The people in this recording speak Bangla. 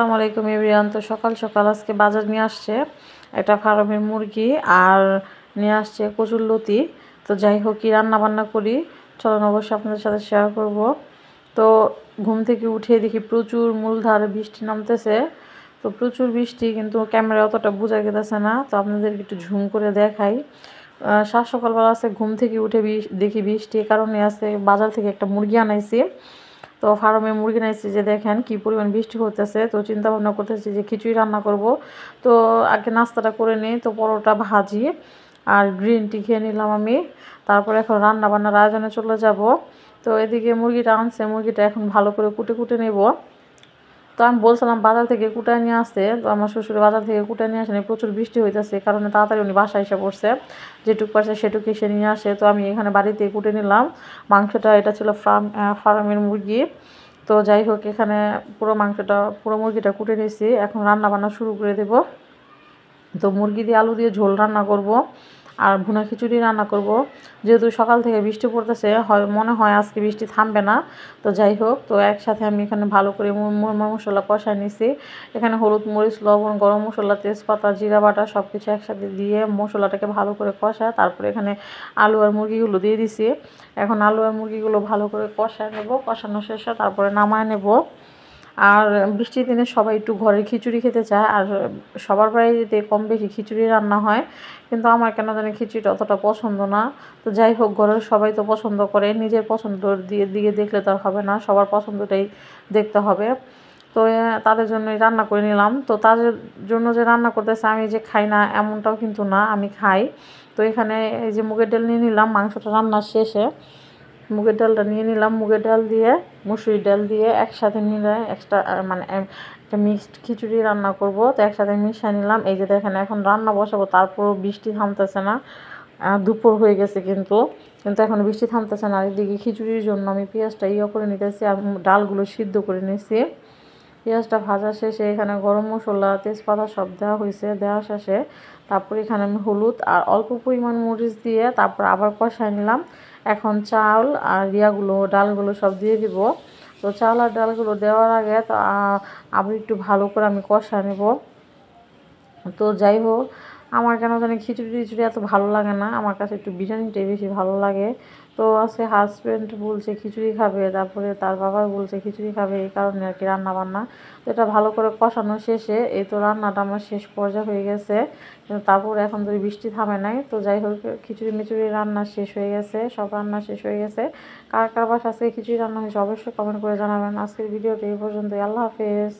আসসালামু আলাইকুম এভরিওয়ান। তো সকাল সকাল আজকে বাজার নিয়ে আসছে একটা ফার্মের মুরগি আর নিয়ে আসছে কচুরলতি। তো যাই হোক কি রান্না বান্না করি চলুন অবশ্যই আপনাদের সাথে শেয়ার করব। তো ঘুম থেকে উঠে দেখি প্রচুর মূলধারে বৃষ্টি নামতেছে। তো প্রচুর বৃষ্টি, কিন্তু ক্যামেরা অতটা বোঝা গেছে না, তো আপনাদের একটু ঝুম করে দেখাই। সাত সকালবেলা আছে ঘুম থেকে উঠে দেখি বৃষ্টি, কারণে আছে বাজার থেকে একটা মুরগি আনাইছি। তো ফার্মে মুরগি নিয়েছি, যে দেখেন কি পরিমাণ বৃষ্টি হতেছে। তো চিন্তা ভাবনা করতেছি যে খিচুড়ি রান্না করব। তো আগে নাস্তাটা করে নিই, তো পরোটা ভাজি আর গ্রিন টি খেয়ে নিলাম আমি। তারপর এখন রান্না বান্নার আয়োজনে চলে যাব। তো এদিকে মুরগিটা আনছে, মুরগিটা এখন ভালো করে কুটে কুটে নেব। তো আমি বলছিলাম বাজার থেকে কুটায় নিয়ে আসতে, তো আমার শ্বশুর বাজার থেকে কুটায় নিয়ে আসেনি, প্রচুর বৃষ্টি হইতেছে কারণে তাড়াতাড়ি উনি বাসায় এসে পড়ছে। যেটুক পারছে সেটুকু এসে নিয়ে আসে। তো আমি এখানে বাড়িতে কুটে নিলাম মাংসটা। এটা ছিল ফার্মের মুরগি। তো যাই হোক এখানে পুরো মুরগিটা কুটে নিয়েছি, এখন রান্না বান্না শুরু করে দেব। তো মুরগি দিয়ে আলু দিয়ে ঝোল রান্না করব আর ভুনা খিচুড়ি রান্না করব। যেহেতু সকাল থেকে বৃষ্টি পড়তেছে, মনে হয় আজকে বৃষ্টি থামবে না। তো যাই হোক, তো একসাথে আমি এখানে ভালো করে মশলা কষায় নিছি। এখানে হলুদ, মরিচ, লবণ, গরম মশলা, তেজপাতা, জিরা বাটা সব কিছু একসাথে দিয়ে মশলাটাকে ভালো করে কষায় তারপরে এখানে আলু আর মুরগিগুলো দিয়ে দিছি। এখন আলু আর মুরগিগুলো ভালো করে কষায় নেব, কষানো শেষে তারপরে নামায় নেব। আর বৃষ্টির দিনে সবাই একটু ঘরের খিচুড়ি খেতে চায়, আর সবার বাড়িতে কম বেশি খিচুড়ি রান্না হয়, কিন্তু আমার কেন জানি খিচুড়িটা অতটা পছন্দ না। তো যাই হোক, ঘরের সবাই তো পছন্দ করে, নিজের পছন্দ দিয়ে দেখলে তো আর হবে না, সবার পছন্দটাই দেখতে হবে। তো তাদের জন্যই রান্না করে নিলাম। তো তাদের জন্য যে রান্না করতেছে, আমি যে খাই না এমনটাও কিন্তু না, আমি খাই। তো এখানে এই যে মুগের ডাল নিয়ে নিলাম মাংসটা রান্নার শেষে। মুগের ডালটা নিয়ে নিলাম, মুগের ডাল দিয়ে মুসুরির ডাল দিয়ে একসাথে মিলে এক্সট্রা মানে একটা মিক্সড খিচুড়ি রান্না করব। তো একসাথে মিশিয়ে নিলাম। এই যে দেখেন এখন রান্না বসাবো, তারপরও বৃষ্টি থামতেছে না। দুপুর হয়ে গেছে কিন্তু কিন্তু এখন বৃষ্টি থামতেছে না। আর এদিকে খিচুড়ির জন্য আমি পেঁয়াজটা করে নিতেছি আর ডালগুলো সিদ্ধ করে নিয়েছি। পেঁয়াজটা ভাজা শেষে এখানে গরম মশলা, তেজপাতা সব দেওয়া হয়েছে। দেওয়া শেষে তারপর এখানে আমি হলুদ আর অল্প পরিমাণ মরিচ দিয়ে তারপর আবার কষাই নিলাম। এখন চাল আর ডালগুলো সব দিয়ে দিব। তো চাল আর ডালগুলো দেওয়ার আগে তো আবার একটু ভালো করে আমি কষা নেব। তো যাই হোক, আমার কেন জানি খিচুড়ি এত ভালো লাগে না, আমার কাছে একটু বিরিয়ানিটাই বেশি ভালো লাগে। তো আছে হাজব্যান্ড বলছে খিচুড়ি খাবে, তারপরে তার বাবা বলছে খিচুড়ি খাবে, এই কারণে আর কি রান্না বান্না। তো এটা ভালো করে কষানো শেষে এই তো রান্নাটা আমার শেষ পর্যায়ে হয়ে গেছে। কিন্তু তারপর এখন যদি বৃষ্টি থামে নাই। তো যাই হোক, খিচুড়ি মিচুড়ি রান্না শেষ হয়ে গেছে, সব রান্না শেষ হয়ে গেছে। কার কার বাসায় আজকে খিচুড়ি রান্না হয়েছে অবশ্যই কমেন্ট করে জানাবেন। আজকের ভিডিওটা এই পর্যন্তই। আল্লাহ হাফেজ।